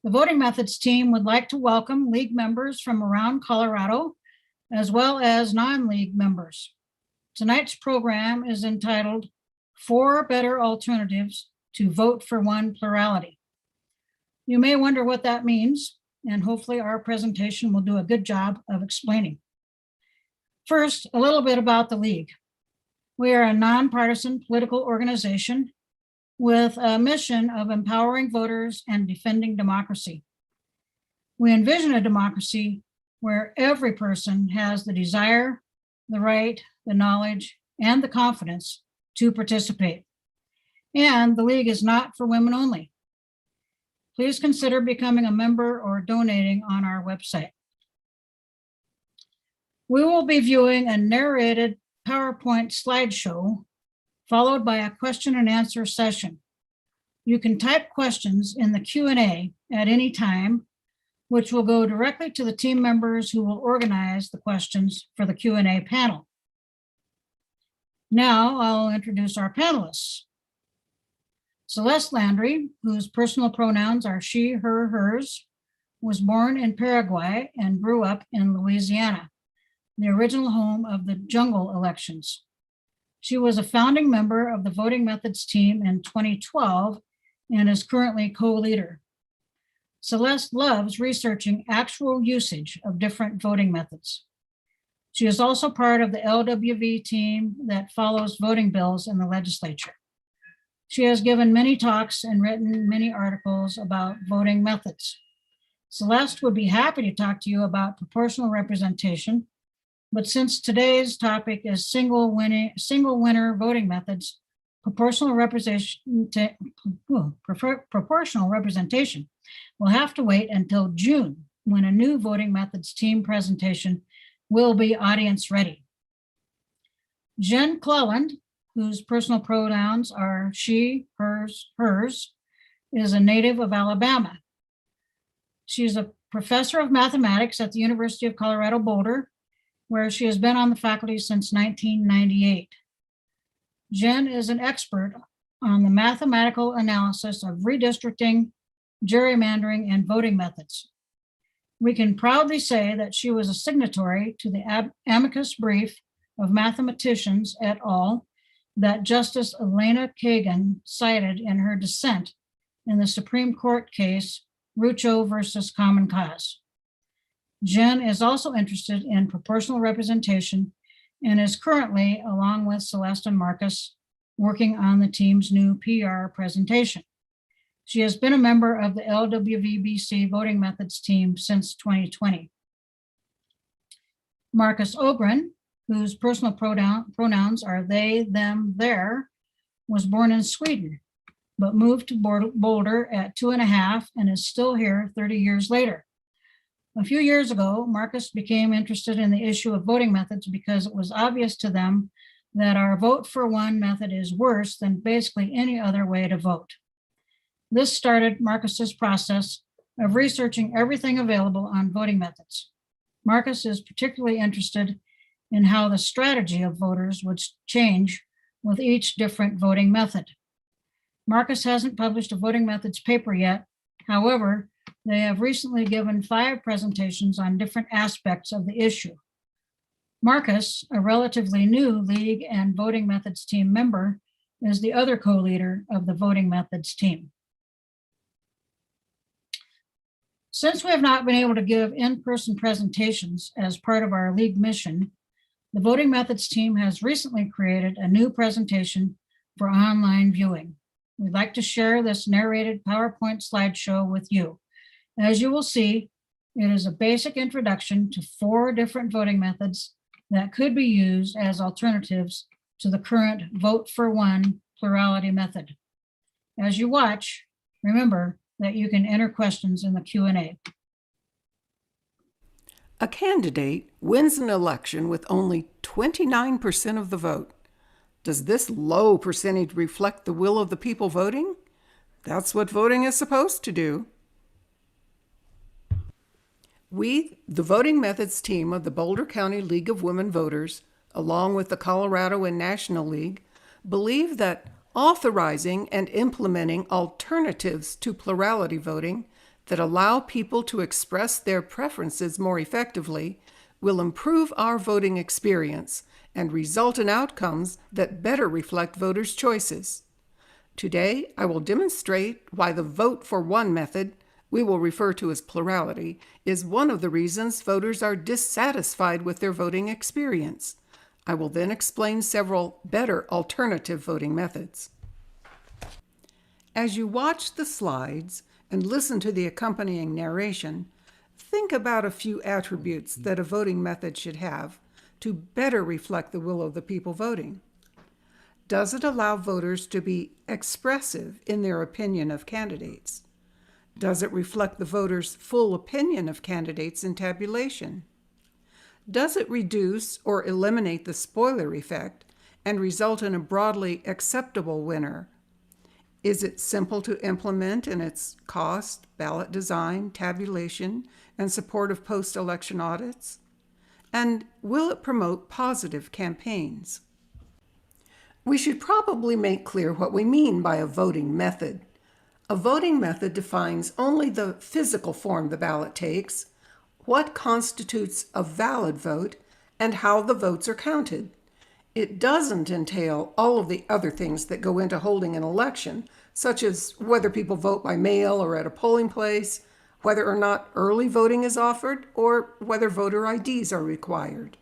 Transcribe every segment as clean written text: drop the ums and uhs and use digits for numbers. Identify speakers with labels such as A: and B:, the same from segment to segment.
A: The Voting Methods team would like to welcome league members from around Colorado, as well as non-league members. Tonight's program is entitled 4 Better Alternatives to Vote for One Plurality. You may wonder what that means, and hopefully our presentation will do a good job of explaining. First, a little bit about the League. We are a nonpartisan political organization with a mission of empowering voters and defending democracy. We envision a democracy where every person has the desire, the right, the knowledge, and the confidence to participate. And the League is not for women only. Please consider becoming a member or donating on our website. We will be viewing a narrated PowerPoint slideshow followed by a question and answer session. You can type questions in the Q&A at any time, which will go directly to the team members who will organize the questions for the Q&A panel. Now I'll introduce our panelists. Celeste Landry, whose personal pronouns are she, her, hers, was born in Paraguay and grew up in Louisiana, the original home of the jungle elections. She was a founding member of the Voting Methods team in 2012 and is currently co-leader. Celeste loves researching actual usage of different voting methods. She is also part of the LWV team that follows voting bills in the legislature. She has given many talks and written many articles about voting methods. Celeste would be happy to talk to you about proportional representation, but since today's topic is single winner voting methods, proportional representation will have to wait until June, when a new voting methods team presentation will be audience ready. Jen Cleland, whose personal pronouns are she, hers, is a native of Alabama. She's a professor of mathematics at the University of Colorado Boulder, where she has been on the faculty since 1998. Jen is an expert on the mathematical analysis of redistricting, gerrymandering, and voting methods. We can proudly say that she was a signatory to the amicus brief of mathematicians et al. That Justice Elena Kagan cited in her dissent in the Supreme Court case Rucho versus Common Cause. Jen is also interested in proportional representation and is currently, along with Celeste and Marcus, working on the team's new PR presentation. She has been a member of the LWVBC Voting Methods team since 2020. Marcus Ogren, whose personal pronouns are they, them, their, was born in Sweden, but moved to Boulder at 2.5 and is still here 30 years later. A few years ago, Marcus became interested in the issue of voting methods because it was obvious to them that our vote for one method is worse than basically any other way to vote. This started Marcus's process of researching everything available on voting methods. Marcus is particularly interested in how the strategy of voters would change with each different voting method. Marcus hasn't published a voting methods paper yet. However, they have recently given 5 presentations on different aspects of the issue. Marcus, a relatively new League and Voting Methods team member, is the other co-leader of the Voting Methods team. Since we have not been able to give in-person presentations as part of our League mission, the Voting Methods team has recently created a new presentation for online viewing. We'd like to share this narrated PowerPoint slideshow with you. As you will see, it is a basic introduction to 4 different voting methods that could be used as alternatives to the current vote for one plurality method. As you watch, remember that you can enter questions in the Q&A.
B: A candidate wins an election with only 29% of the vote. Does this low percentage reflect the will of the people voting? That's what voting is supposed to do. We, the Voting Methods team of the Boulder County League of Women Voters, along with the Colorado and National League, believe that authorizing and implementing alternatives to plurality voting that allow people to express their preferences more effectively will improve our voting experience and result in outcomes that better reflect voters' choices. Today, I will demonstrate why the vote for one method, we will refer to as plurality, is one of the reasons voters are dissatisfied with their voting experience. I will then explain several better alternative voting methods. As you watch the slides and listen to the accompanying narration, think about a few attributes that a voting method should have to better reflect the will of the people voting. Does it allow voters to be expressive in their opinion of candidates? Does it reflect the voters' full opinion of candidates in tabulation? Does it reduce or eliminate the spoiler effect and result in a broadly acceptable winner? Is it simple to implement in its cost, ballot design, tabulation, and support of post-election audits? And will it promote positive campaigns? We should probably make clear what we mean by a voting method. A voting method defines only the physical form the ballot takes, what constitutes a valid vote, and how the votes are counted. It doesn't entail all of the other things that go into holding an election, such as whether people vote by mail or at a polling place, whether or not early voting is offered, or whether voter IDs are required.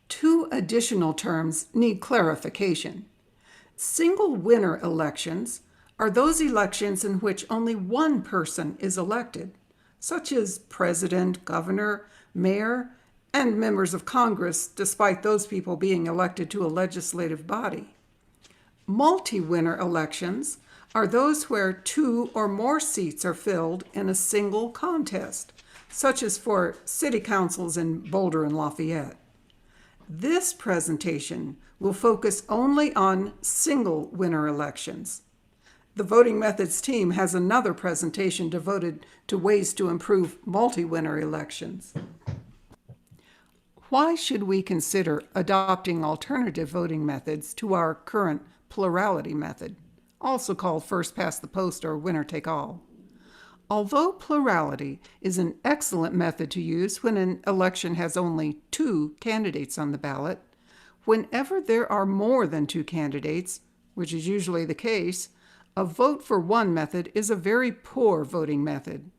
B: Two additional terms need clarification. Single winner elections are those elections in which only one person is elected, such as president, governor, mayor, and members of Congress, despite those people being elected to a legislative body. Multi-winner elections are those where two or more seats are filled in a single contest, such as for city councils in Boulder and Lafayette. This presentation will focus only on single winner elections. The Voting Methods team has another presentation devoted to ways to improve multi-winner elections. Why should we consider adopting alternative voting methods to our current plurality method, also called first past the post or winner take all? Although plurality is an excellent method to use when an election has only two candidates on the ballot, whenever there are more than two candidates, which is usually the case, a vote for one method is a very poor voting method.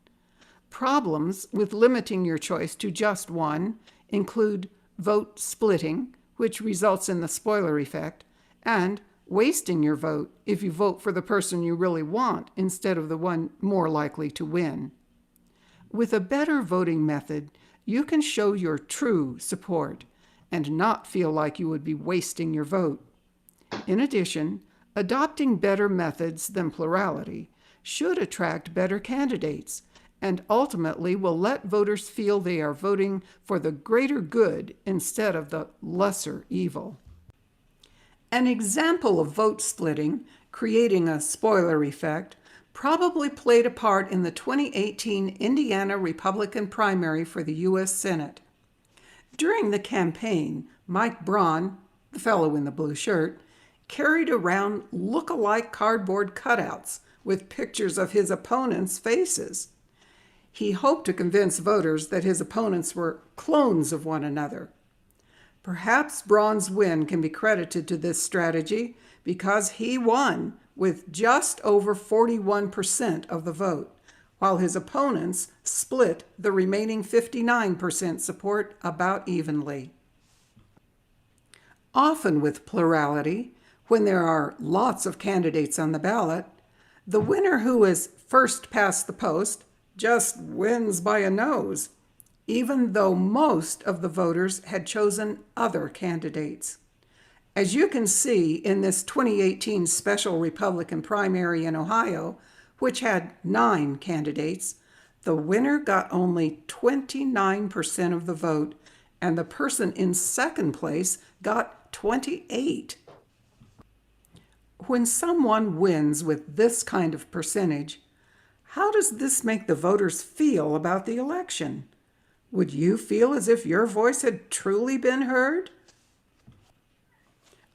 B: Problems with limiting your choice to just one include vote splitting, which results in the spoiler effect, and wasting your vote if you vote for the person you really want instead of the one more likely to win. With a better voting method, you can show your true support and not feel like you would be wasting your vote. In addition, adopting better methods than plurality should attract better candidates and ultimately will let voters feel they are voting for the greater good instead of the lesser evil. An example of vote splitting, creating a spoiler effect, probably played a part in the 2018 Indiana Republican primary for the U.S. Senate. During the campaign, Mike Braun, the fellow in the blue shirt, carried around look-alike cardboard cutouts with pictures of his opponents' faces. He hoped to convince voters that his opponents were clones of one another. Perhaps Braun's win can be credited to this strategy because he won with just over 41% of the vote, while his opponents split the remaining 59% support about evenly. Often with plurality, when there are lots of candidates on the ballot, the winner who is first past the post just wins by a nose, even though most of the voters had chosen other candidates. As you can see in this 2018 special Republican primary in Ohio, which had 9 candidates, the winner got only 29% of the vote, and the person in second place got 28%. When someone wins with this kind of percentage, how does this make the voters feel about the election? Would you feel as if your voice had truly been heard?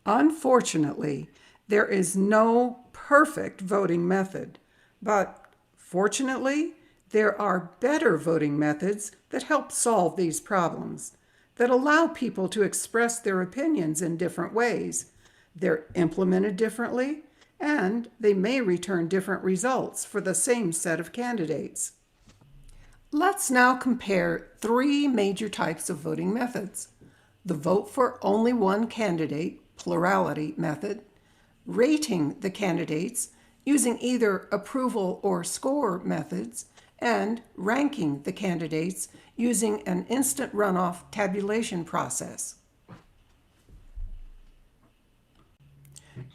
B: Unfortunately, there is no perfect voting method, but Fortunately, there are better voting methods that help solve these problems, that allow people to express their opinions in different ways. They're implemented differently, and they may return different results for the same set of candidates. Let's now compare three major types of voting methods: the vote for only one candidate, plurality method, rating the candidates using either approval or score methods, and ranking the candidates using an instant runoff tabulation process.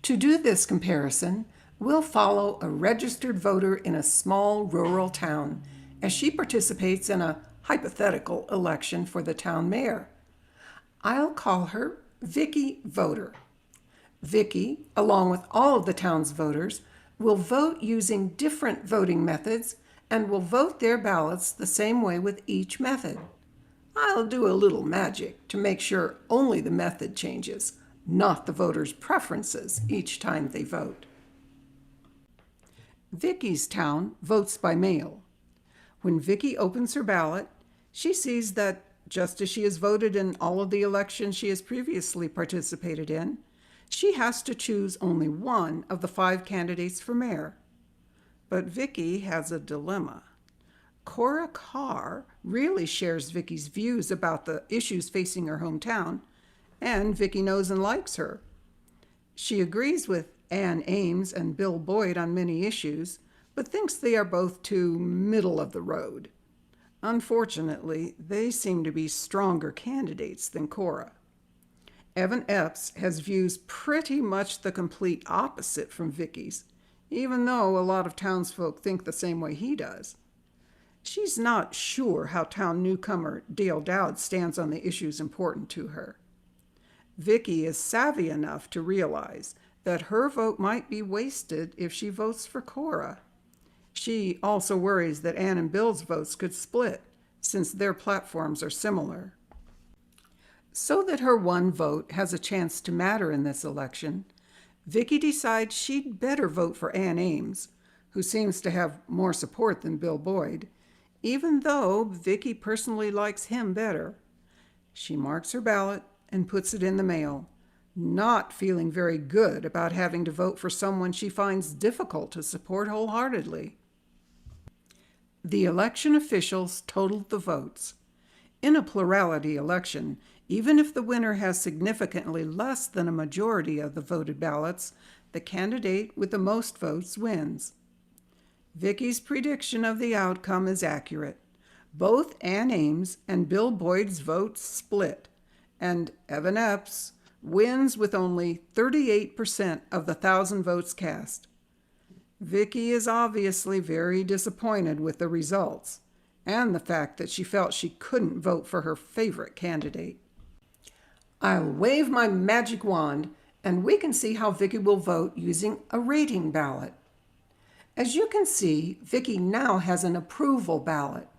B: To do this comparison, we'll follow a registered voter in a small rural town as she participates in a hypothetical election for the town mayor. I'll call her Vicky Voter. Vicky, along with all of the town's voters, will vote using different voting methods and will vote their ballots the same way with each method. I'll do a little magic to make sure only the method changes, not the voters' preferences each time they vote. Vicky's town votes by mail. When Vicky opens her ballot, she sees that just as she has voted in all of the elections she has previously participated in, she has to choose only one of the 5 candidates for mayor. But Vicky has a dilemma. Cora Carr really shares Vicky's views about the issues facing her hometown, and Vicky knows and likes her. She agrees with Ann Ames and Bill Boyd on many issues, but thinks they are both too middle of the road. Unfortunately, they seem to be stronger candidates than Cora. Evan Epps has views pretty much the complete opposite from Vicky's, even though a lot of townsfolk think the same way he does. She's not sure how town newcomer Dale Dowd stands on the issues important to her. Vicky is savvy enough to realize that her vote might be wasted if she votes for Cora. She also worries that Ann and Bill's votes could split, since their platforms are similar. So that her one vote has a chance to matter in this election, Vicky decides she'd better vote for Ann Ames, who seems to have more support than Bill Boyd, even though Vicky personally likes him better. She marks her ballot and puts it in the mail, not feeling very good about having to vote for someone she finds difficult to support wholeheartedly. The election officials totaled the votes. In a plurality election, even if the winner has significantly less than a majority of the voted ballots, the candidate with the most votes wins. Vicky's prediction of the outcome is accurate. Both Ann Ames and Bill Boyd's votes split, and Evan Epps wins with only 38% of the 1,000 votes cast. Vicky is obviously very disappointed with the results and the fact that she felt she couldn't vote for her favorite candidate. I'll wave my magic wand and we can see how Vicky will vote using a rating ballot. As you can see, Vicky now has an approval ballot.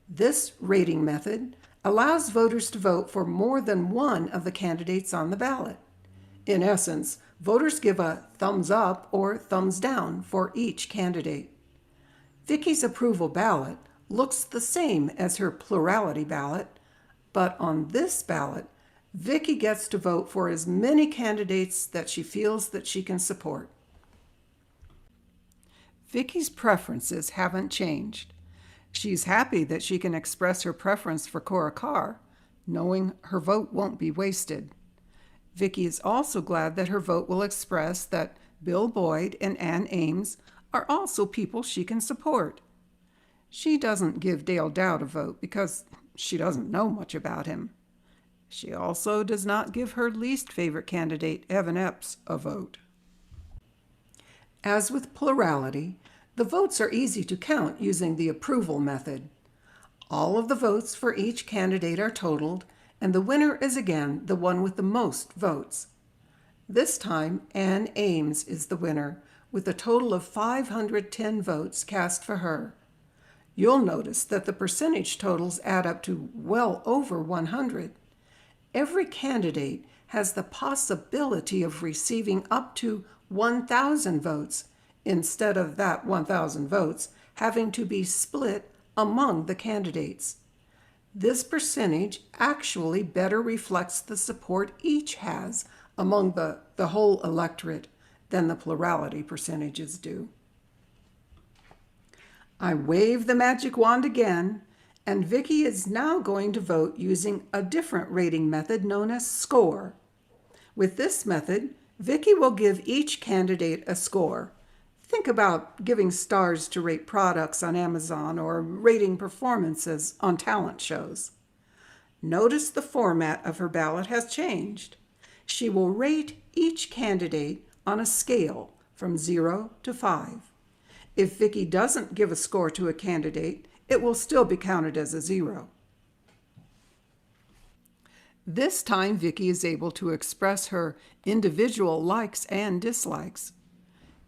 B: This rating method allows voters to vote for more than one of the candidates on the ballot. In essence, voters give a thumbs up or thumbs down for each candidate. Vicky's approval ballot looks the same as her plurality ballot, but on this ballot, Vicky gets to vote for as many candidates that she feels that she can support. Vicky's preferences haven't changed. She's happy that she can express her preference for Cora Carr, knowing her vote won't be wasted. Vicky is also glad that her vote will express that Bill Boyd and Ann Ames are also people she can support. She doesn't give Dale Dowd a vote because she doesn't know much about him. She also does not give her least favorite candidate, Evan Epps, a vote. As with plurality, the votes are easy to count using the approval method. All of the votes for each candidate are totaled, and the winner is again the one with the most votes. This time, Ann Ames is the winner, with a total of 510 votes cast for her. You'll notice that the percentage totals add up to well over 100. Every candidate has the possibility of receiving up to 1,000 votes instead of that 1,000 votes having to be split among the candidates. This percentage actually better reflects the support each has among the whole electorate than the plurality percentages do. I wave the magic wand again, and Vicki is now going to vote using a different rating method known as score. With this method, Vicki will give each candidate a score. Think about giving stars to rate products on Amazon or rating performances on talent shows. Notice the format of her ballot has changed. She will rate each candidate on a scale from 0 to 5. If Vicki doesn't give a score to a candidate, it will still be counted as a 0. This time, Vicki is able to express her individual likes and dislikes.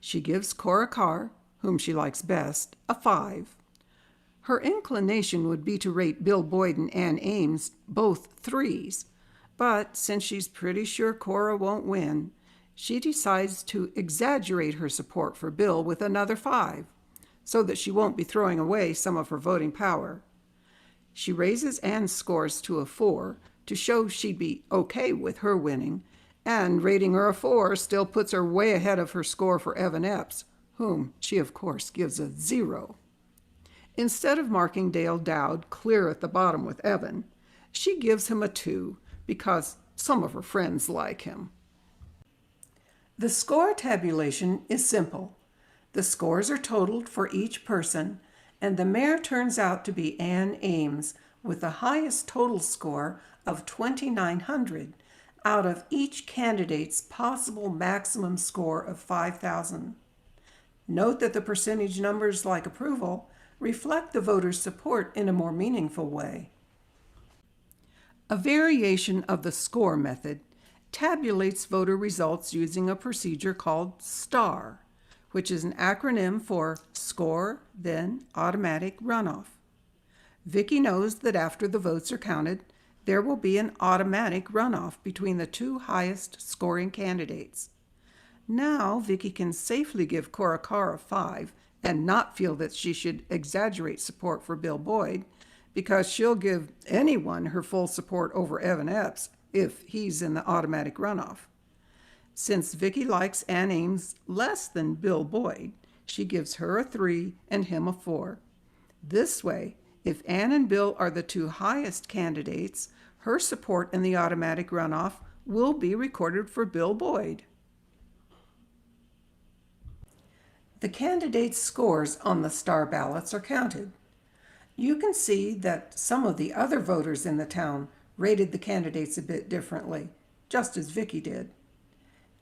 B: She gives Cora Carr, whom she likes best, a 5. Her inclination would be to rate Bill Boyd and Ann Ames both 3s, but since she's pretty sure Cora won't win, she decides to exaggerate her support for Bill with another 5, so that she won't be throwing away some of her voting power. She raises Ann's scores to a 4 to show she'd be okay with her winning, and rating her a 4 still puts her way ahead of her score for Evan Epps, whom she of course gives a 0. Instead of marking Dale Dowd clear at the bottom with Evan, she gives him a 2 because some of her friends like him. The score tabulation is simple. The scores are totaled for each person, and the mayor turns out to be Ann Ames with the highest total score of 2,900 out of each candidate's possible maximum score of 5,000. Note that the percentage numbers like approval reflect the voters' support in a more meaningful way. A variation of the score method tabulates voter results using a procedure called STAR, which is an acronym for Score, Then Automatic Runoff. Vicki knows that after the votes are counted, there will be an automatic runoff between the two highest scoring candidates. Now Vicki can safely give Cora Carr a 5 and not feel that she should exaggerate support for Bill Boyd, because she'll give anyone her full support over Evan Epps if he's in the automatic runoff. Since Vicki likes Ann Ames less than Bill Boyd, she gives her a 3 and him a 4. This way, if Ann and Bill are the two highest candidates, her support in the automatic runoff will be recorded for Bill Boyd. The candidates' scores on the STAR ballots are counted. You can see that some of the other voters in the town rated the candidates a bit differently, just as Vicki did.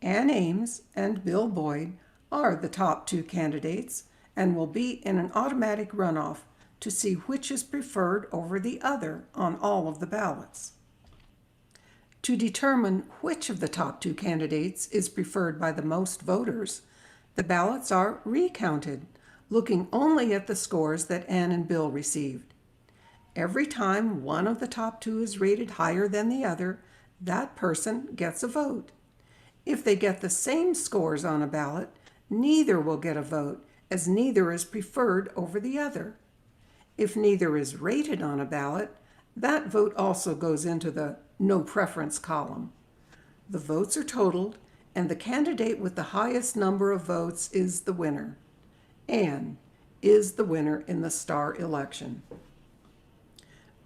B: Ann Ames and Bill Boyd are the top 2 candidates and will be in an automatic runoff to see which is preferred over the other on all of the ballots. To determine which of the top 2 candidates is preferred by the most voters, the ballots are recounted, looking only at the scores that Ann and Bill received. Every time one of the top 2 is rated higher than the other, that person gets a vote. If they get the same scores on a ballot, neither will get a vote, as neither is preferred over the other. If neither is rated on a ballot, that vote also goes into the no preference column. The votes are totaled, and the candidate with the highest number of votes is the winner. Ann is the winner in the STAR election.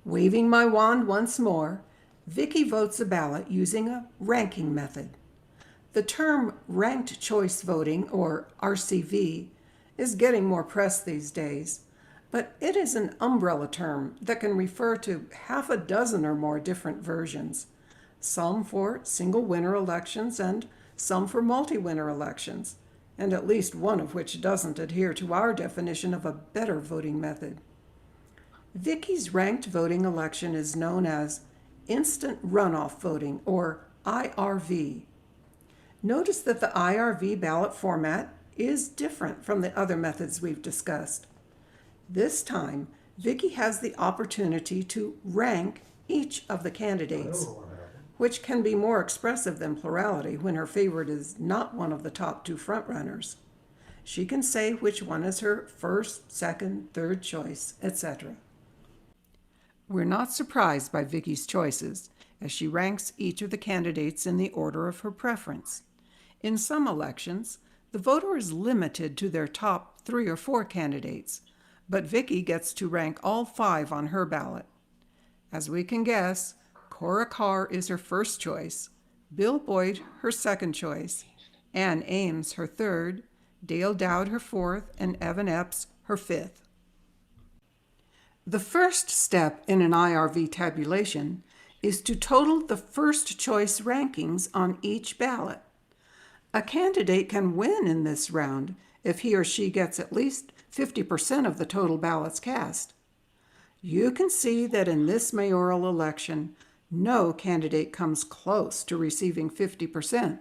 B: Waving my wand once more, Vicki votes a ballot using a ranking method. The term ranked choice voting, or RCV, is getting more press these days, but it is an umbrella term that can refer to half a dozen or more different versions, some for single winner elections and some for multi-winner elections, and at least one of which doesn't adhere to our definition of a better voting method. Vicki's ranked voting election is known as instant runoff voting, or IRV. Notice that the IRV ballot format is different from the other methods we've discussed. This time, Vicki has the opportunity to rank each of the candidates, which can be more expressive than plurality when her favorite is not one of the top 2 frontrunners. She can say which one is her first, second, third choice, etc. We're not surprised by Vicky's choices, as she ranks each of the candidates in the order of her preference. In some elections, the voter is limited to their top 3 or 4 candidates, but Vicky gets to rank all 5 on her ballot. As we can guess, Cora Carr is her first choice, Bill Boyd her second choice, Ann Ames her third, Dale Dowd her fourth, and Evan Epps her fifth. The first step in an IRV tabulation is to total the first choice rankings on each ballot. A candidate can win in this round if he or she gets at least 50% of the total ballots cast. You can see that in this mayoral election, no candidate comes close to receiving 50%,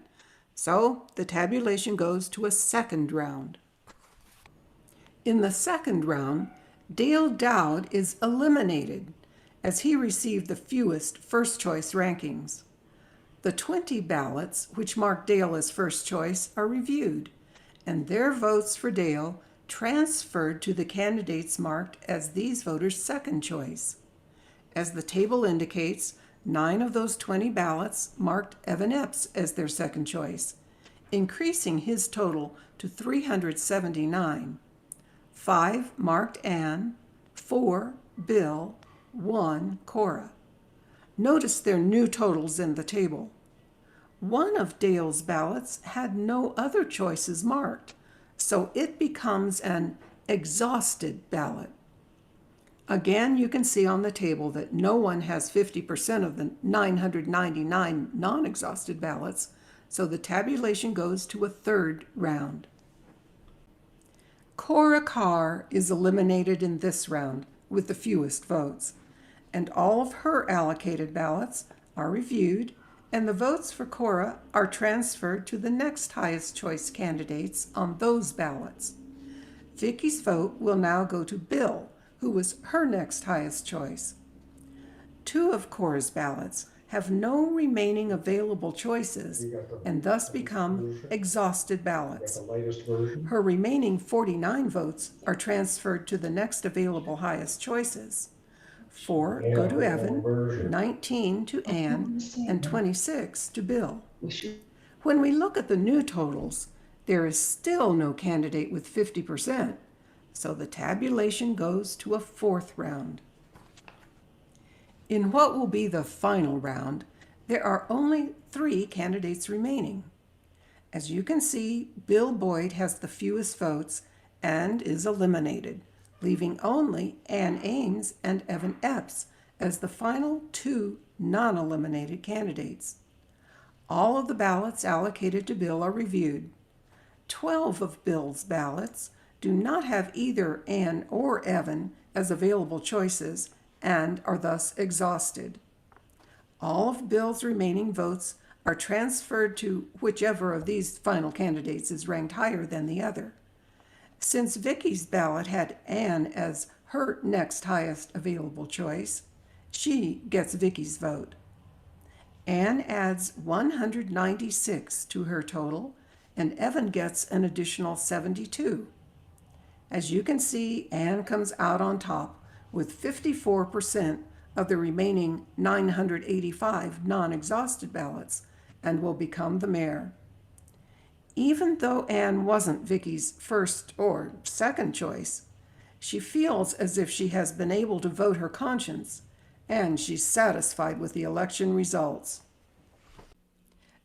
B: so the tabulation goes to a second round. In the second round, Dale Dowd is eliminated as he received the fewest first choice rankings. The 20 ballots which mark Dale as first choice are reviewed, and their votes for Dale transferred to the candidates marked as these voters' second choice. As the table indicates, 9 of those 20 ballots marked Evan Epps as their second choice, increasing his total to 379. 5 marked Ann, 4 Bill, 1 Cora. Notice their new totals in the table. One of Dale's ballots had no other choices marked, so it becomes an exhausted ballot. Again, you can see on the table that no one has 50% of the 999 non-exhausted ballots, so the tabulation goes to a third round. Cora Carr is eliminated in this round with the fewest votes, and all of her allocated ballots are reviewed, and the votes for Cora are transferred to the next highest choice candidates on those ballots. Vicky's vote will now go to Bill, who was her next highest choice. 2 of Cora's ballots have no remaining available choices and thus become exhausted ballots. Her remaining 49 votes are transferred to the next available highest choices. 4 go to Evan, 19 to Ann, and 26 to Bill. When we look at the new totals, there is still no candidate with 50%, so the tabulation goes to a fourth round. In what will be the final round, there are only 3 candidates remaining. As you can see, Bill Boyd has the fewest votes and is eliminated, leaving only Ann Ames and Evan Epps as the final 2 non-eliminated candidates. All of the ballots allocated to Bill are reviewed. 12 of Bill's ballots do not have either Ann or Evan as available choices and are thus exhausted. All of Bill's remaining votes are transferred to whichever of these final candidates is ranked higher than the other. Since Vicky's ballot had Ann as her next highest available choice, she gets Vicky's vote. Ann adds 196 to her total, and Evan gets an additional 72. As you can see, Ann comes out on top with 54% of the remaining 985 non-exhausted ballots and will become the mayor. Even though Ann wasn't Vicky's first or second choice, she feels as if she has been able to vote her conscience, and she's satisfied with the election results.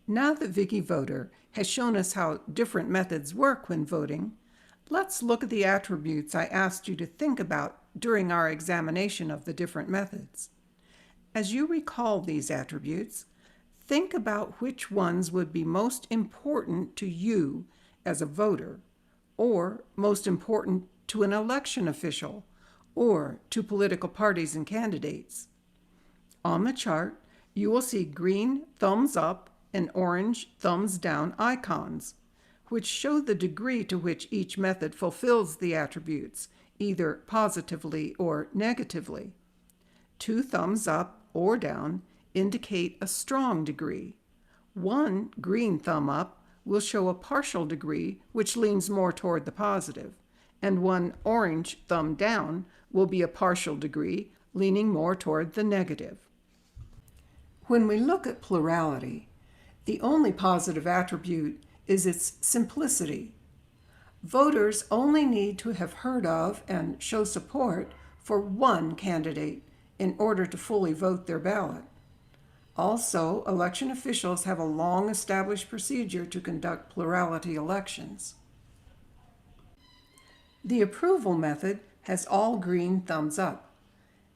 B: Now that Vicky Voter has shown us how different methods work when voting, let's look at the attributes I asked you to think about during our examination of the different methods. As you recall these attributes, think about which ones would be most important to you as a voter, or most important to an election official, or to political parties and candidates. On the chart, you will see green thumbs up and orange thumbs down icons, which show the degree to which each method fulfills the attributes, either positively or negatively. 2 thumbs up or down indicate a strong degree. 1 green thumb up will show a partial degree, which leans more toward the positive, and one orange thumb down will be a partial degree, leaning more toward the negative. When we look at plurality, the only positive attribute is its simplicity. Voters only need to have heard of and show support for one candidate in order to fully vote their ballot. Also, election officials have a long established procedure to conduct plurality elections. The approval method has all green thumbs up.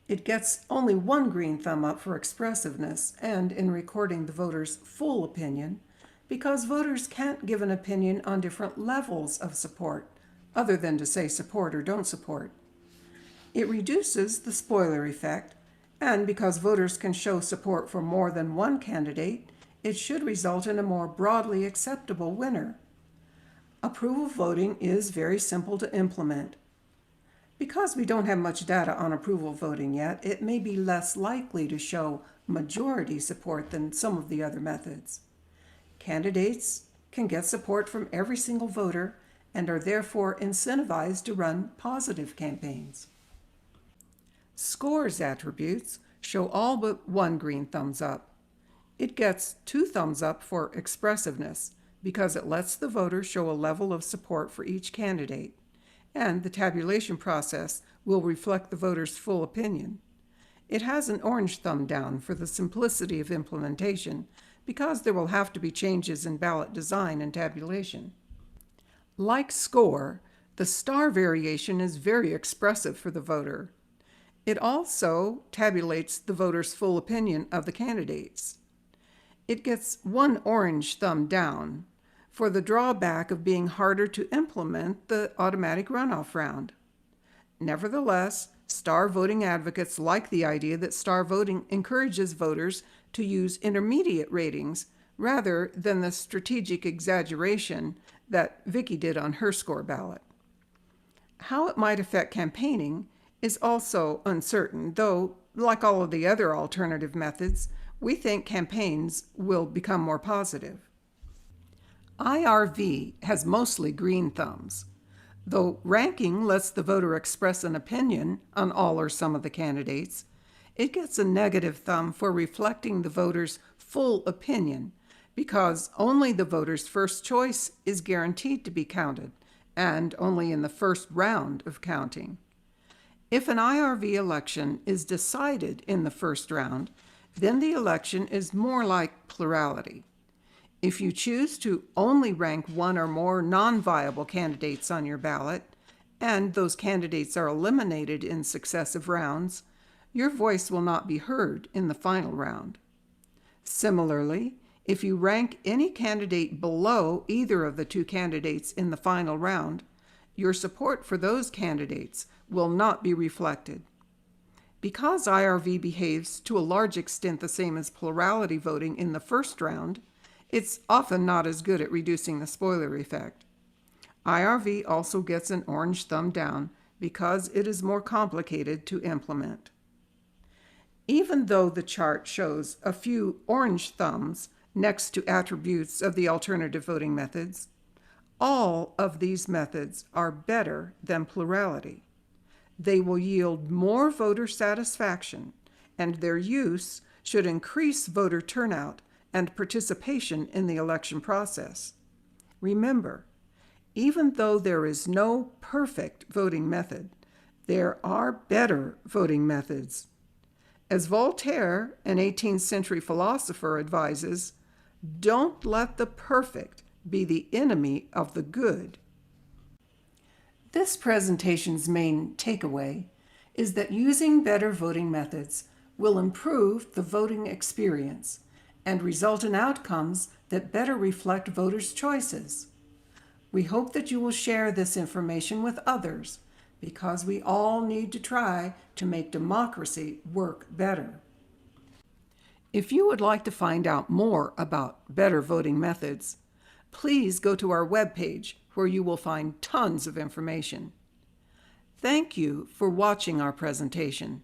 B: It gets only one green thumb up for expressiveness and in recording the voter's full opinion, because voters can't give an opinion on different levels of support, other than to say support or don't support. It reduces the spoiler effect, and because voters can show support for more than one candidate, it should result in a more broadly acceptable winner. Approval voting is very simple to implement. Because we don't have much data on approval voting yet, it may be less likely to show majority support than some of the other methods. Candidates can get support from every single voter and are therefore incentivized to run positive campaigns. Scores attributes show all but one green thumbs up. It gets 2 thumbs up for expressiveness because it lets the voter show a level of support for each candidate, and the tabulation process will reflect the voter's full opinion. It has an orange thumb down for the simplicity of implementation because there will have to be changes in ballot design and tabulation. Like score, the star variation is very expressive for the voter. It also tabulates the voter's full opinion of the candidates. It gets 1 orange thumb down for the drawback of being harder to implement the automatic runoff round. Nevertheless, star voting advocates like the idea that star voting encourages voters to use intermediate ratings rather than the strategic exaggeration that Vicki did on her score ballot. How it might affect campaigning is also uncertain, though, like all of the other alternative methods, we think campaigns will become more positive. IRV has mostly green thumbs. Though ranking lets the voter express an opinion on all or some of the candidates, it gets a negative thumb for reflecting the voter's full opinion because only the voter's first choice is guaranteed to be counted, and only in the first round of counting. If an IRV election is decided in the first round, then the election is more like plurality. If you choose to only rank 1 or more non-viable candidates on your ballot, and those candidates are eliminated in successive rounds, your voice will not be heard in the final round. Similarly, if you rank any candidate below either of the 2 candidates in the final round, your support for those candidates will not be reflected. Because IRV behaves to a large extent the same as plurality voting in the first round, it's often not as good at reducing the spoiler effect. IRV also gets an orange thumb down because it is more complicated to implement. Even though the chart shows a few orange thumbs next to attributes of the alternative voting methods, all of these methods are better than plurality. They will yield more voter satisfaction, and their use should increase voter turnout and participation in the election process. Remember, even though there is no perfect voting method, there are better voting methods. As Voltaire, an 18th century philosopher, advises, don't let the perfect be the enemy of the good. This presentation's main takeaway is that using better voting methods will improve the voting experience and result in outcomes that better reflect voters' choices. We hope that you will share this information with others because we all need to try to make democracy work better. If you would like to find out more about better voting methods, please go to our webpage where you will find tons of information. Thank you for watching our presentation.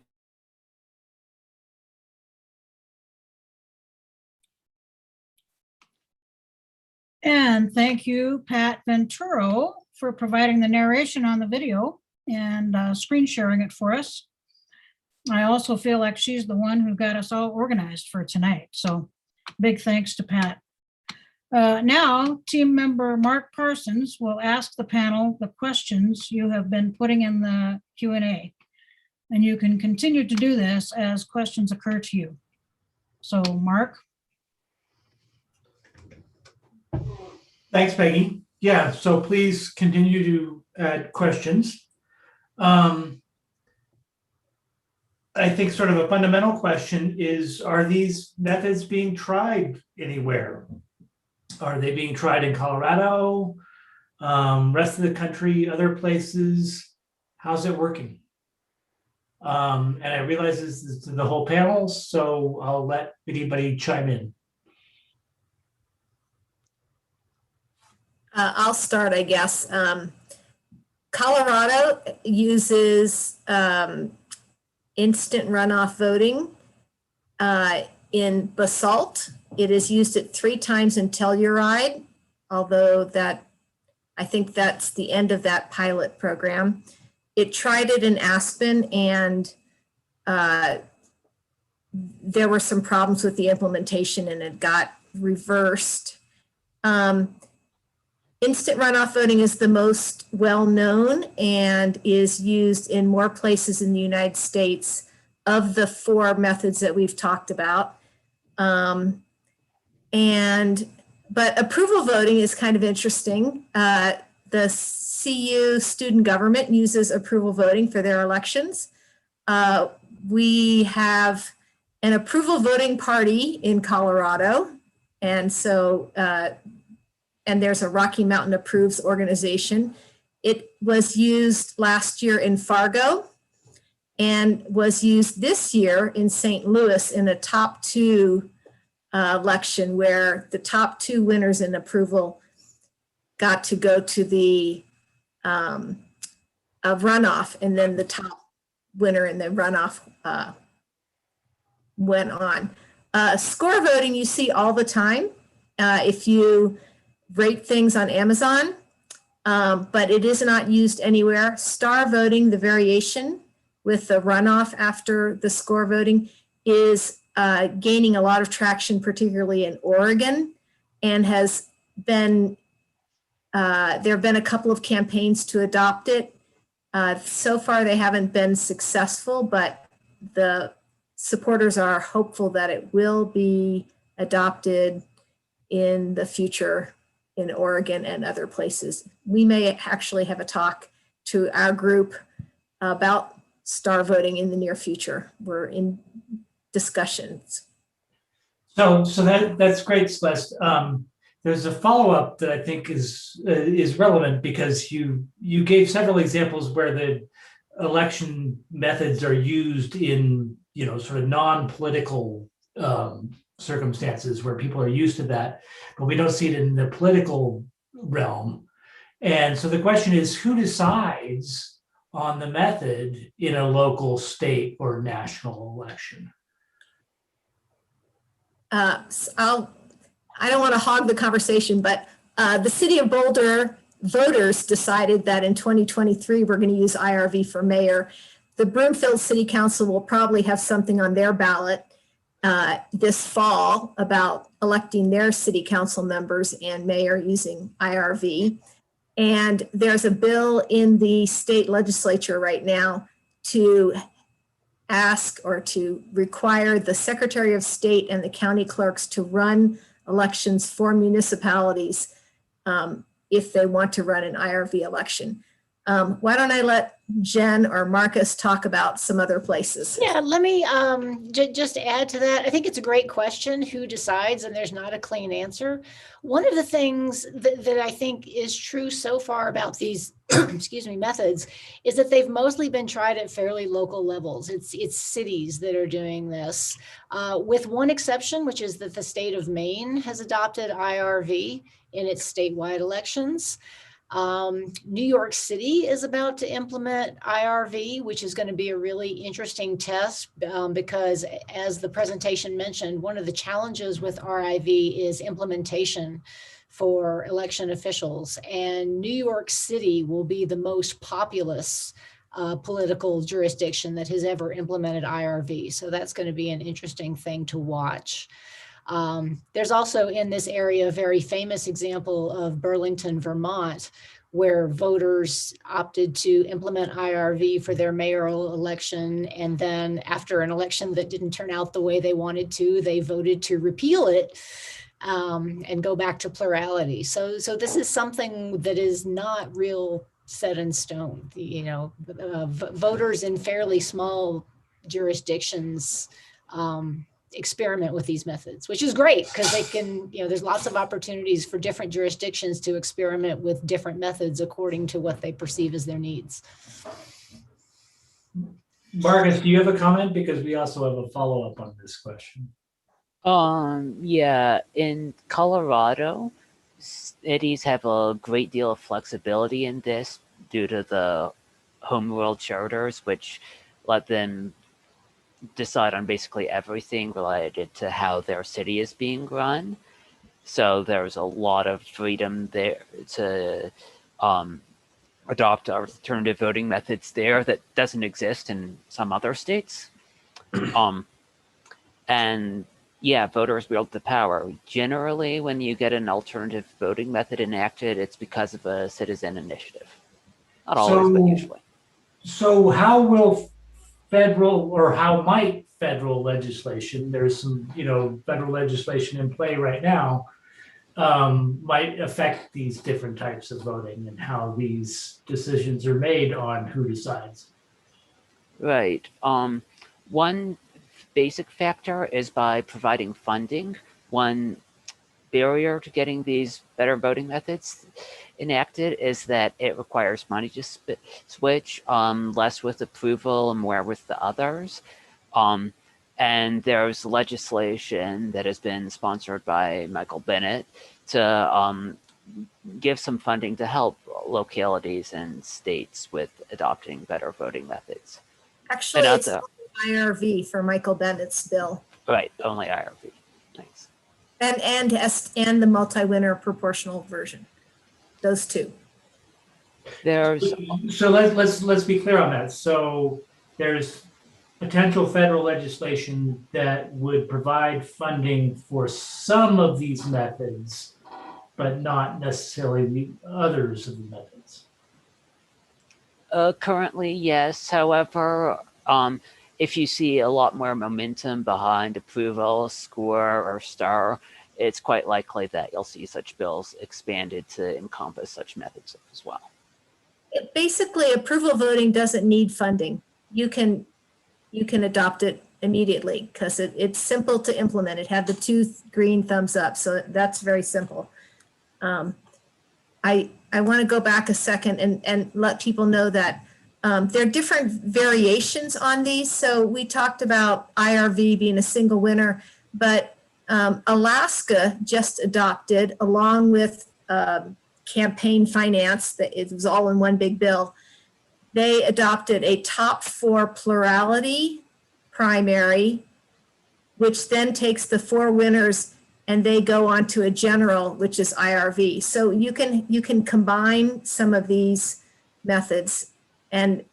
A: And thank you, Pat Venturo, for providing the narration on the video and screen sharing it for us. I also feel like she's the one who got us all organized for tonight. So big thanks to Pat. Now, team member Mark Parsons will ask the panel the questions you have been putting in the Q&A. And you can continue to do this as questions occur to you. So Mark.
C: Thanks, Peggy. Yeah, so please continue to add questions. I think sort of a fundamental question is, are these methods being tried anywhere? Are they being tried in Colorado, rest of the country, other places? How's it working? And I realize this is the whole panel, so I'll let anybody chime in.
D: I'll start, I guess. Colorado uses instant runoff voting in Basalt. It is used at 3 times in Telluride, although I think that's the end of that pilot program. It tried it in Aspen, and there were some problems with the implementation, and it got reversed. Instant runoff voting is the most well-known and is used in more places in the United States of the 4 methods that we've talked about. But approval voting is kind of interesting. The CU student government uses approval voting for their elections. We have an approval voting party in Colorado. And so, and there's a Rocky Mountain Approves organization. It was used last year in Fargo and was used this year in St. Louis in a top 2 election, where the top 2 winners in approval got to go to the runoff, and then the top winner in the runoff went on. Score voting you see all the time if you rate things on Amazon, but it is not used anywhere. Star voting, the variation with the runoff after the score voting, is gaining a lot of traction, particularly in Oregon, and has been, there have been a couple of campaigns to adopt it. So far, they haven't been successful, but the supporters are hopeful that it will be adopted in the future in Oregon and other places. We may actually have a talk to our group about star voting in the near future. We're in discussions.
C: So that's great, Celeste. There's a follow-up that I think is relevant, because you gave several examples where the election methods are used in, sort of non-political circumstances where people are used to that, but we don't see it in the political realm. And so the question is, who decides on the method in a local, state, or national election?
D: I don't want to hog the conversation, but the city of Boulder voters decided that in 2023, we're going to use IRV for mayor. The Broomfield City Council will probably have something on their ballot this fall about electing their city council members and mayor using IRV. And there's a bill in the state legislature right now to ask or to require the Secretary of State and the county clerks to run elections for municipalities if they want to run an IRV election. Why don't I let Jen or Marcus talk about some other places?
E: Yeah, let me just add to that. I think it's a great question, who decides, and there's not a clean answer. One of the things that I think is true so far about these excuse me, methods is that they've mostly been tried at fairly local levels. It's cities that are doing this, with one exception, which is that the state of Maine has adopted IRV in its statewide elections. New York City is about to implement IRV, which is going to be a really interesting test because, as the presentation mentioned, one of the challenges with RIV is implementation for election officials. And New York City will be the most populous political jurisdiction that has ever implemented IRV. So that's going to be an interesting thing to watch. There's also in this area a very famous example of Burlington, Vermont, where voters opted to implement IRV for their mayoral election. And then after an election that didn't turn out the way they wanted to, they voted to repeal it and go back to plurality. So this is something that is not real set in stone. Voters in fairly small jurisdictions experiment with these methods, which is great because they can, there's lots of opportunities for different jurisdictions to experiment with different methods according to what they perceive as their needs.
C: Marcus, do you have a comment? Because we also have a follow-up on this question.
F: Yeah, in Colorado, cities have a great deal of flexibility in this due to the home rule charters, which let them decide on basically everything related to how their city is being run. So there's a lot of freedom there to adopt alternative voting methods there that doesn't exist in some other states. And yeah, voters wield the power. Generally, when you get an alternative voting method enacted, it's because of a citizen initiative. Not always, but usually.
C: So how will how might federal legislation, there's some, federal legislation in play right now, might affect these different types of voting and how these decisions are made on who decides?
F: Right. One basic factor is by providing funding. One barrier to getting these better voting methods enacted is that it requires money to switch, less with approval and more with the others. And there's legislation that has been sponsored by Michael Bennett to give some funding to help localities and states with adopting better voting methods.
D: Actually, it's IRV for Michael Bennett's bill.
F: Right, only IRV. Thanks.
D: And the multi-winner proportional version. Those two.
C: So let's be clear on that. So there's potential federal legislation that would provide funding for some of these methods, but not necessarily the others of the methods.
F: Currently, yes. However, if you see a lot more momentum behind approval, score, or star, it's quite likely that you'll see such bills expanded to encompass such methods as well.
D: Basically, approval voting doesn't need funding. You can adopt it immediately because it's simple to implement. It had the 2 green thumbs up, so that's very simple. I want to go back a second and let people know that there are different variations on these. So we talked about IRV being a single winner, but Alaska just adopted, along with campaign finance, that it was all in one big bill. They adopted a top 4 plurality primary, which then takes the 4 winners and they go on to a general, which is IRV. So you can combine some of these methods, and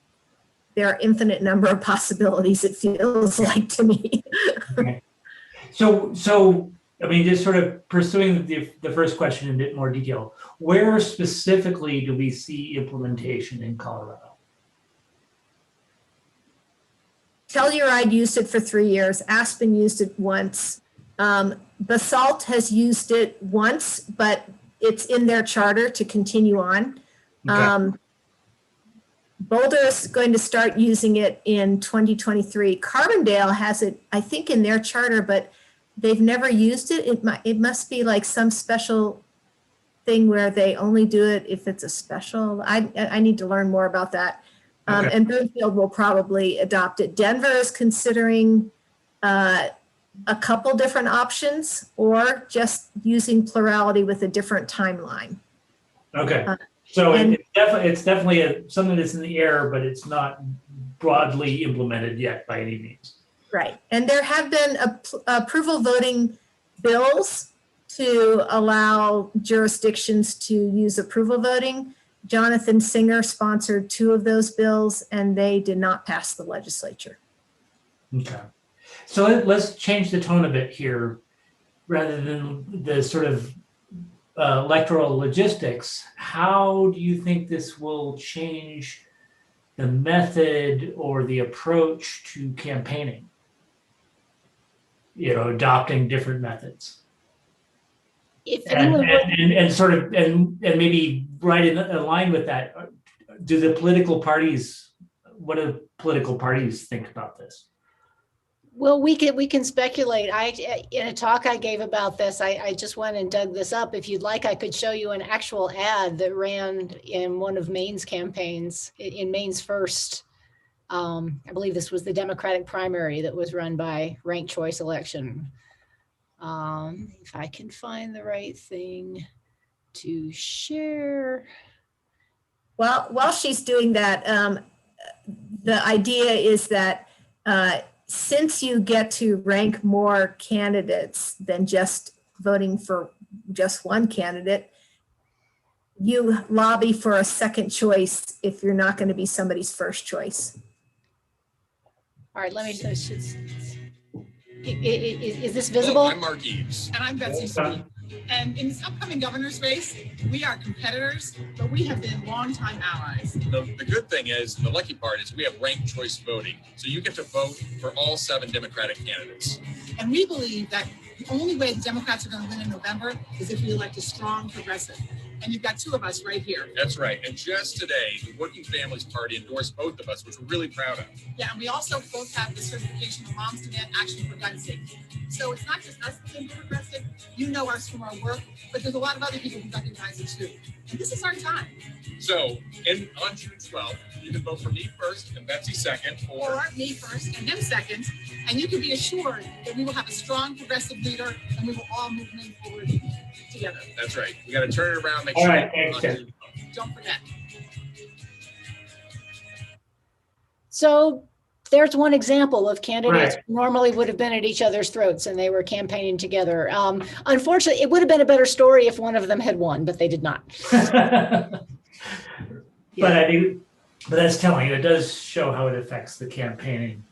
D: there are infinite number of possibilities, it feels like to me.
C: Okay. So I mean, just sort of pursuing the first question in a bit more detail, where specifically do we see implementation in Colorado?
D: Telluride used it for 3 years. Aspen used it once. Basalt has used it once, but it's in their charter to continue on.
C: Okay.
D: Boulder is going to start using it in 2023. Carbondale has it, I think, in their charter, but they've never used it. It must be like some special thing where they only do it if it's a special. I need to learn more about that.
C: Okay.
D: And Bloomfield will probably adopt it. Denver is considering a couple different options, or just using plurality with a different timeline.
C: Okay. So it's definitely something that's in the air, but it's not broadly implemented yet by any means.
D: Right. And there have been approval voting bills to allow jurisdictions to use approval voting. Jonathan Singer sponsored 2 of those bills, and they did not pass the legislature.
C: Okay. So let's change the tone a bit here. Rather than the sort of electoral logistics, how do you think this will change the method or the approach to campaigning? You know, adopting different methods.
E: If
C: And,
E: anyone would,
C: and sort of, and maybe right in line with that, do the political parties, what do political parties think about this?
E: well, we can speculate. In a talk I gave about this, I just went and dug this up. If you'd like, I could show you an actual ad that ran in one of Maine's campaigns, in Maine's first, I believe this was the Democratic primary that was run by ranked choice election. If I can find the right thing to share.
D: Well, while she's doing that, the idea is that since you get to rank more candidates than just voting for just one candidate, you lobby for a second choice if you're not going to be somebody's first choice.
E: All right, let me, is this visible?
G: Hello, I'm Mark Eves.
H: And I'm Betsy Speed. And in this upcoming governor's race, we are competitors, but we have been longtime allies.
G: The good thing is, the lucky part is we have ranked choice voting. So you get to vote for all 7 Democratic candidates.
H: And we believe that the only way the Democrats are going to win in November is if we elect a strong progressive. And you've got 2 of us right here.
G: That's right. And just today, the Working Families Party endorsed both of us, which we're really proud of.
H: Yeah, and we also both have the certification of Moms Demand Action for Gun Safety. So it's not just us being progressive. You know us from our work, but there's a lot of other people who recognize it too. And this is our time.
G: So on June 12th, you can vote for me first and Betsy second,
H: Or me first and them second. And you can be assured that we will have a strong progressive leader and we will all move Maine forward together.
G: That's right. We got to turn it around. Make
C: All
G: sure.
C: right, thanks,
G: on
C: Ted.
G: June 12th.
H: Don't forget.
E: So there's one example of candidates
C: Right.
E: who normally would have been at each other's throats and they were campaigning together. Unfortunately, it would have been a better story if one of them had won, but they did not.
C: But I think, but that's telling. It does show how it affects the campaigning.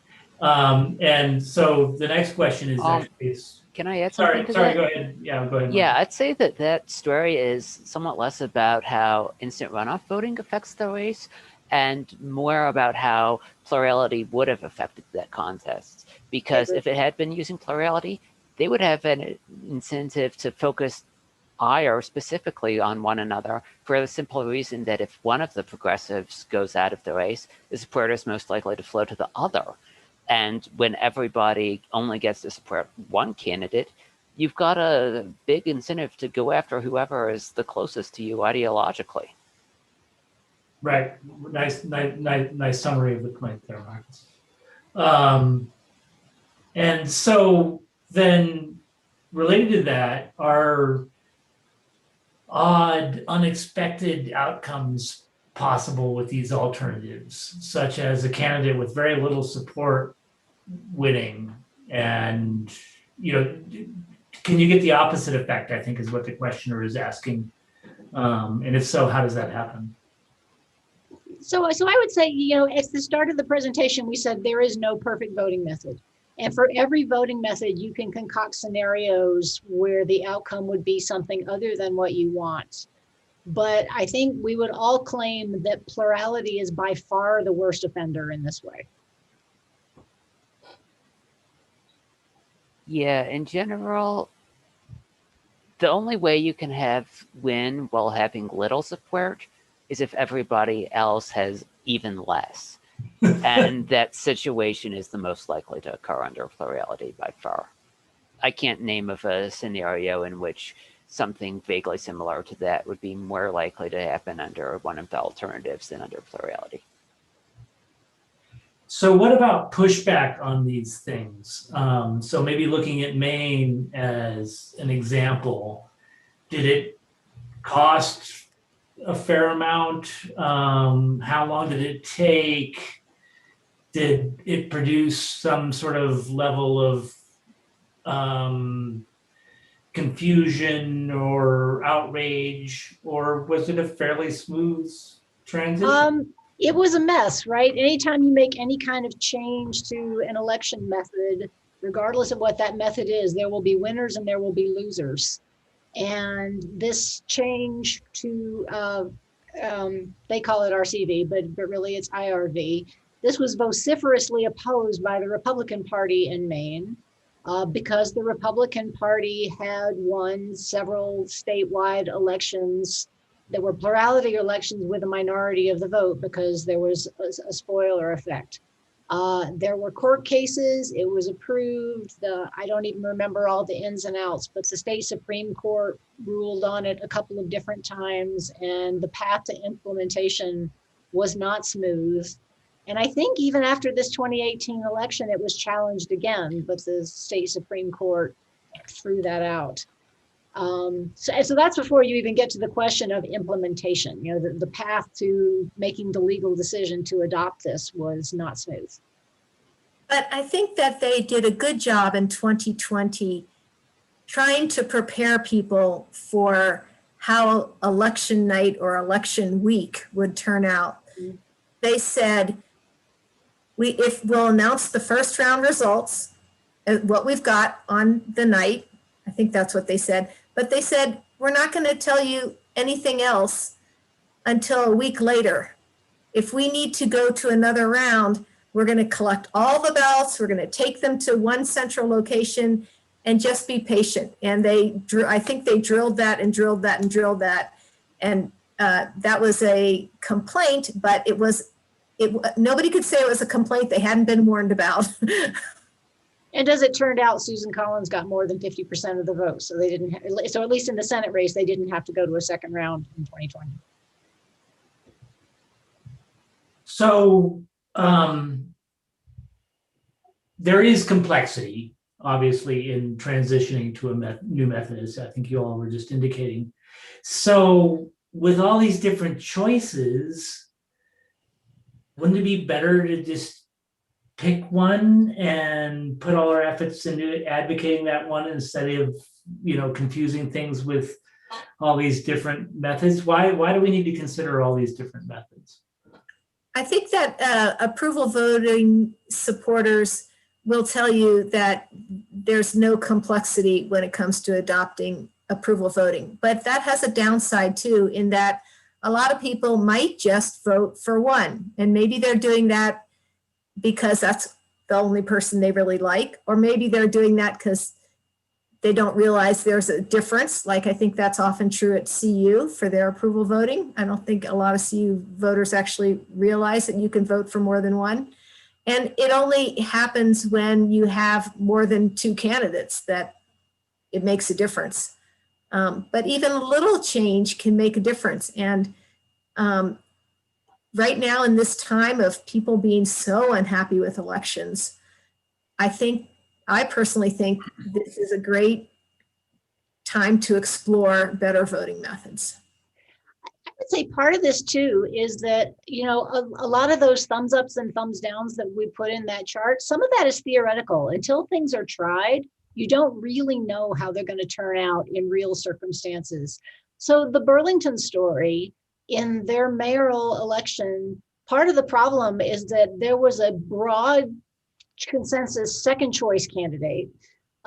C: And so the next question is actually,
F: Can I add something to
C: sorry,
F: that?
C: go ahead. Yeah, go ahead.
F: Yeah, I'd say that story is somewhat less about how instant runoff voting affects the race and more about how plurality would have affected that contest. Because if it had been using plurality, they would have an incentive to focus ire specifically on one another for the simple reason that if one of the progressives goes out of the race, the supporter is most likely to flow to the other. And when everybody only gets to support one candidate, you've got a big incentive to go after whoever is the closest to you ideologically.
C: Right. Nice summary of the point there, Marcus. And so then related to that are odd, unexpected outcomes possible with these alternatives, such as a candidate with very little support winning. And, you know, can you get the opposite effect, I think is what the questioner is asking. And if so, how does that happen?
E: So I would say, you know, at the start of the presentation, we said there is no perfect voting method. And for every voting method, you can concoct scenarios where the outcome would be something other than what you want. But I think we would all claim that plurality is by far the worst offender in this way.
F: Yeah, in general, the only way you can have win while having little support is if everybody else has even less. And that situation is the most likely to occur under plurality by far. I can't name of a scenario in which something vaguely similar to that would be more likely to happen under one of the alternatives than under plurality.
C: So what about pushback on these things? So maybe looking at Maine as an example, did it cost a fair amount? How long did it take? Did it produce some sort of level of confusion or outrage, or was it a fairly smooth transition?
E: It was a mess, right? Anytime you make any kind of change to an election method, regardless of what that method is, there will be winners and there will be losers. And this change to, they call it RCV, but really it's IRV. This was vociferously opposed by the Republican Party in Maine because the Republican Party had won several statewide elections that were plurality elections with a minority of the vote because there was a spoiler effect. There were court cases, it was approved. I don't even remember all the ins and outs, but the state Supreme Court ruled on it a couple of different times, and the path to implementation was not smooth. And I think even after this 2018 election, it was challenged again, but the state Supreme Court threw that out. So that's before you even get to the question of implementation. You know, the path to making the legal decision to adopt this was not smooth.
D: But I think that they did a good job in 2020 trying to prepare people for how election night or election week would turn out. They said, we'll announce the first round results, what we've got on the night. I think that's what they said. But they said, we're not going to tell you anything else until a week later. If we need to go to another round, we're going to collect all the ballots. We're going to take them to one central location and just be patient. And I think they drilled that and drilled that and drilled that. And that was a complaint, but nobody could say it was a complaint they hadn't been warned about.
E: And as it turned out, Susan Collins got more than 50% of the vote. So they didn't, so at least in the Senate race, they didn't have to go to a second round in 2020.
C: So there is complexity, obviously, in transitioning to a new method, as I think you all were just indicating. So with all these different choices, wouldn't it be better to just pick one and put all our efforts into advocating that one instead of, confusing things with all these different methods? Why do we need to consider all these different methods?
D: I think that approval voting supporters will tell you that there's no complexity when it comes to adopting approval voting, but that has a downside too, in that a lot of people might just vote for one, and maybe they're doing that because that's the only person they really like, or maybe they're doing that because they don't realize there's a difference. Like I think that's often true at CU for their approval voting. I don't think a lot of CU voters actually realize that you can vote for more than one. And it only happens when you have more than two candidates that it makes a difference. But even a little change can make a difference. And right now, in this time of people being so unhappy with elections, I personally think this is a great time to explore better voting methods.
E: I would say part of this too is that, a lot of those thumbs ups and thumbs downs that we put in that chart, some of that is theoretical. Until things are tried, you don't really know how they're going to turn out in real circumstances. So the Burlington story, in their mayoral election, part of the problem is that there was a broad consensus second choice candidate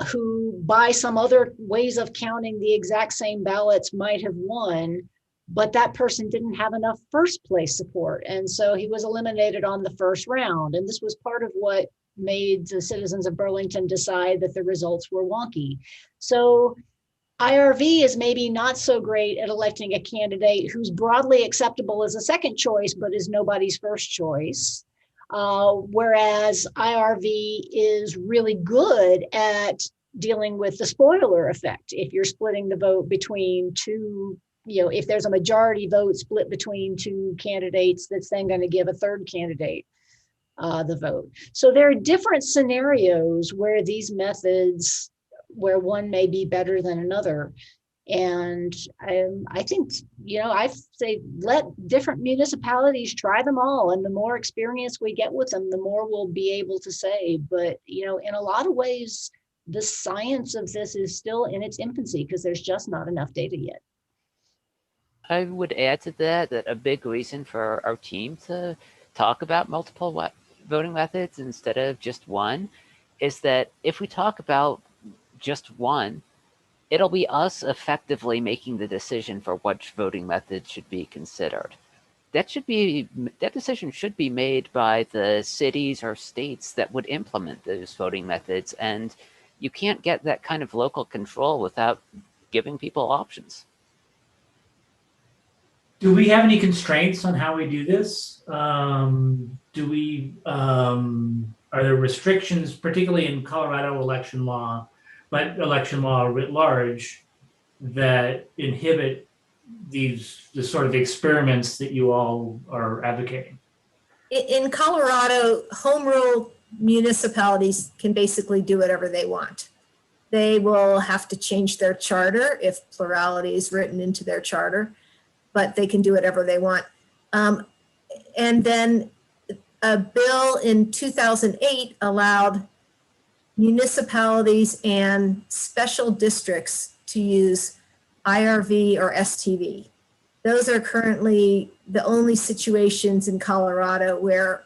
E: who, by some other ways of counting the exact same ballots, might have won, but that person didn't have enough first place support. And so he was eliminated on the first round. And this was part of what made the citizens of Burlington decide that the results were wonky. So IRV is maybe not so great at electing a candidate who's broadly acceptable as a second choice, but is nobody's first choice. Whereas IRV is really good at dealing with the spoiler effect. If you're splitting the vote between two, if there's a majority vote split between two candidates, that's then going to give a third candidate the vote. So there are different scenarios where these methods, where one may be better than another. And I think, I say let different municipalities try them all. And the more experience we get with them, the more we'll be able to say. But, in a lot of ways, the science of this is still in its infancy because there's just not enough data yet.
F: I would add to that a big reason for our team to talk about multiple voting methods instead of just one is that if we talk about just one, it'll be us effectively making the decision for which voting method should be considered. That decision should be made by the cities or states that would implement those voting methods, and you can't get that kind of local control without giving people options.
C: Do we have any constraints on how we do this? Are there restrictions, particularly in Colorado election law, but election law writ large, that inhibit the sort of experiments that you all are advocating?
D: In Colorado, home rule municipalities can basically do whatever they want. They will have to change their charter if plurality is written into their charter, but they can do whatever they want. And then a bill in 2008 allowed municipalities and special districts to use IRV or STV. Those are currently the only situations in Colorado where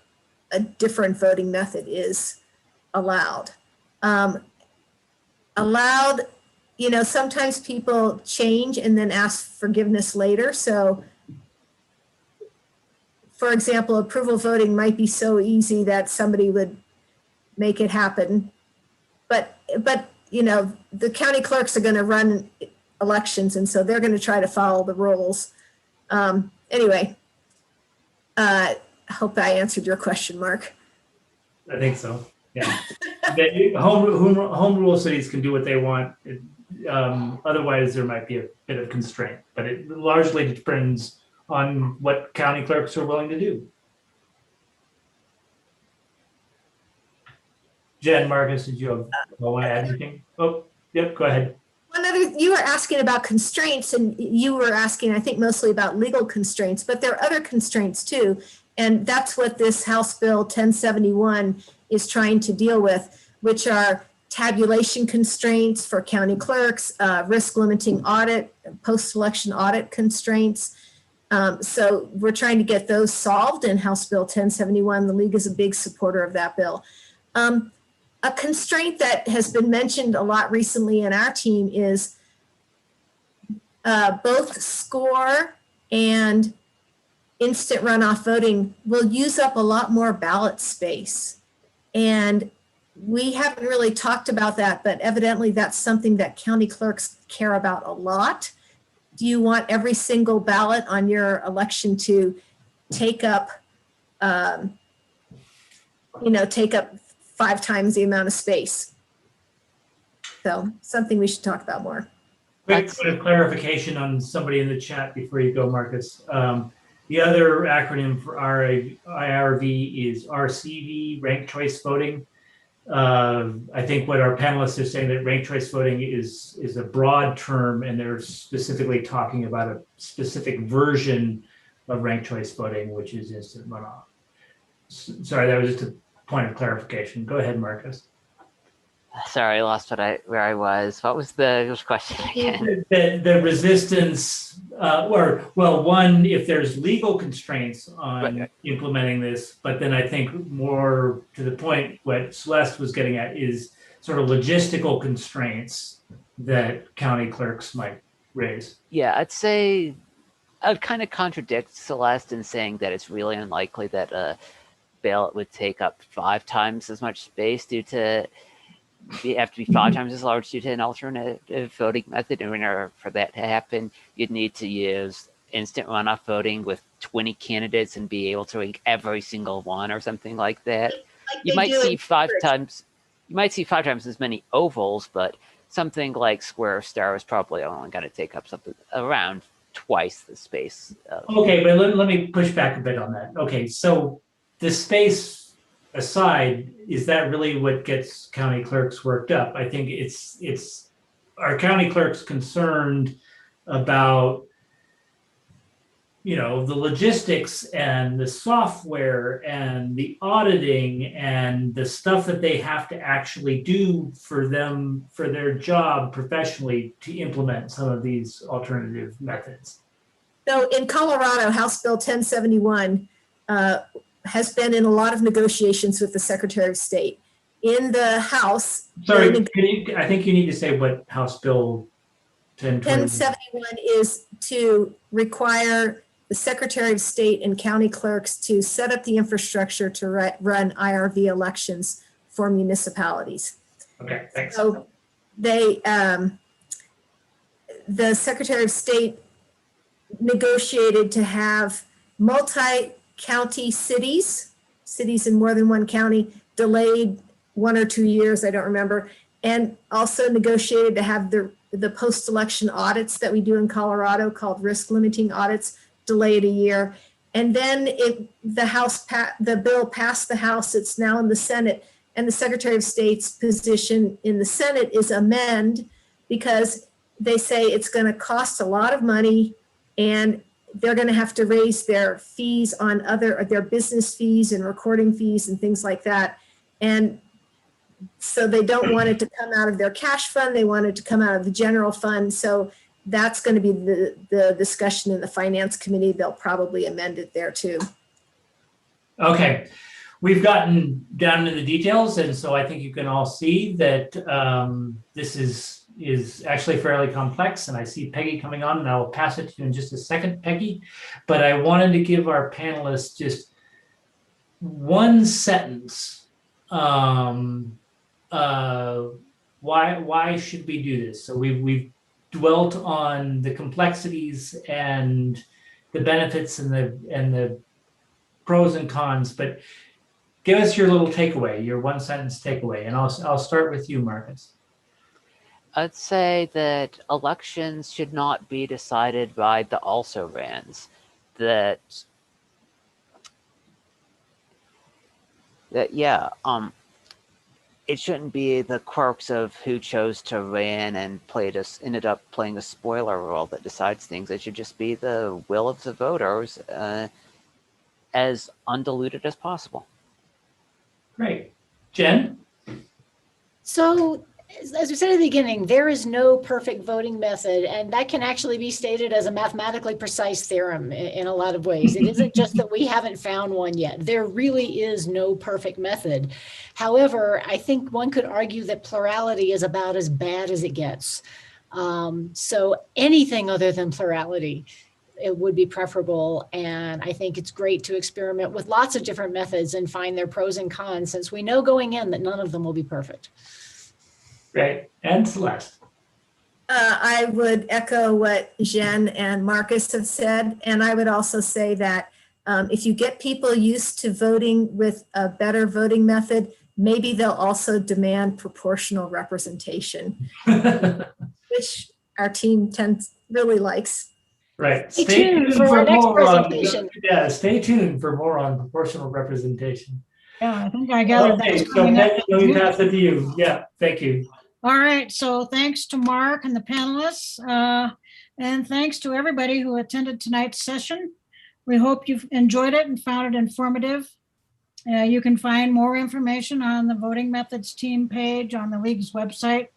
D: a different voting method is allowed. Sometimes people change and then ask forgiveness later. So, for example, approval voting might be so easy that somebody would make it happen. But the county clerks are going to run elections, and so they're going to try to follow the rules. Anyway, I hope I answered your question, Mark.
C: I think so. Yeah. Home rule cities can do what they want. Otherwise, there might be a bit of constraint, but it largely depends on what county clerks are willing to do. Jen, Marcus, did you want to add anything? Oh, yep, go ahead.
D: You were asking about constraints, and you were asking, I think, mostly about legal constraints, but there are other constraints too. And that's what this House Bill 1071 is trying to deal with, which are tabulation constraints for county clerks, risk limiting audit, post-election audit constraints. So we're trying to get those solved in House Bill 1071. The League is a big supporter of that bill. A constraint that has been mentioned a lot recently in our team is both score and instant runoff voting will use up a lot more ballot space. And we haven't really talked about that, but evidently that's something that county clerks care about a lot. Do you want every single ballot on your election to take up, take up 5 times the amount of space? So something we should talk about more.
C: Quick clarification on somebody in the chat before you go, Marcus. The other acronym for IRV is RCV, ranked choice voting. I think what our panelists are saying that ranked choice voting is a broad term, and they're specifically talking about a specific version of ranked choice voting, which is instant runoff. Sorry, that was just a point of clarification. Go ahead, Marcus.
F: Sorry, I lost where I was. What was the question again?
C: The resistance, one, if there's legal constraints on implementing this, but then I think more to the point, what Celeste was getting at is sort of logistical constraints that county clerks might raise.
F: Yeah, I'd say I'd kind of contradict Celeste in saying that it's really unlikely that a ballot would take up 5 times as much space due to you have to be 5 times as large due to an alternative voting method. In order for that to happen, you'd need to use instant runoff voting with 20 candidates and be able to rank every single one or something like that. You might see 5 times. You might see 5 times as many ovals, but something like square or star is probably only going to take up something around twice the space.
C: Okay, but let me push back a bit on that. Okay, so the space aside, is that really what gets county clerks worked up? I think it's are county clerks concerned about the logistics and the software and the auditing and the stuff that they have to actually do for their job professionally to implement some of these alternative methods.
D: So in Colorado, House Bill 1071 has been in a lot of negotiations with the Secretary of State. In the House,
C: Sorry, I think you need to say what House Bill
D: 1071 is to require the Secretary of State and county clerks to set up the infrastructure to run IRV elections for municipalities.
C: Okay, thanks.
D: So they, the Secretary of State negotiated to have multi-county cities in more than one county, delayed 1 or 2 years, I don't remember, and also negotiated to have the post-election audits that we do in Colorado called risk limiting audits delayed a year. And then the bill passed the House, it's now in the Senate, and the Secretary of State's position in the Senate is amend, because they say it's going to cost a lot of money and they're going to have to raise their fees on their business fees and recording fees and things like that. And so they don't want it to come out of their cash fund. They want it to come out of the general fund. So that's going to be the discussion in the Finance Committee. They'll probably amend it there too.
C: Okay, we've gotten down into the details, and so I think you can all see that this is actually fairly complex, and I see Peggy coming on, and I will pass it to you in just a second, Peggy. But I wanted to give our panelists just one sentence. Why should we do this? So we've dwelt on the complexities and the benefits and the pros and cons, but give us your little takeaway, your one sentence takeaway, and I'll start with you, Marcus.
F: I'd say that elections should not be decided by the also-rans. It shouldn't be the quirks of who chose to ran and ended up playing a spoiler role that decides things. It should just be the will of the voters, as undiluted as possible.
C: Great. Jen?
E: So, as we said at the beginning, there is no perfect voting method, and that can actually be stated as a mathematically precise theorem in a lot of ways. It isn't just that we haven't found one yet. There really is no perfect method. However, I think one could argue that plurality is about as bad as it gets. So anything other than plurality, it would be preferable. And I think it's great to experiment with lots of different methods and find their pros and cons, since we know going in that none of them will be perfect.
C: Great. And Celeste?
D: I would echo what Jen and Marcus have said. And I would also say that if you get people used to voting with a better voting method, maybe they'll also demand proportional representation, which our team really likes.
C: Right.
E: Stay tuned for our next presentation.
C: Stay tuned for more on proportional representation.
A: Yeah, I think I gathered
C: Okay,
A: that's
C: so
A: coming up.
C: Peggy, let me pass it to you. Yeah, thank you.
A: All right, so thanks to Mark and the panelists, and thanks to everybody who attended tonight's session. We hope you've enjoyed it and found it informative. You can find more information on the Voting Methods team page on the League's website,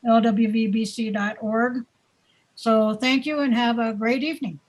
A: lwvbc.org. So thank you and have a great evening.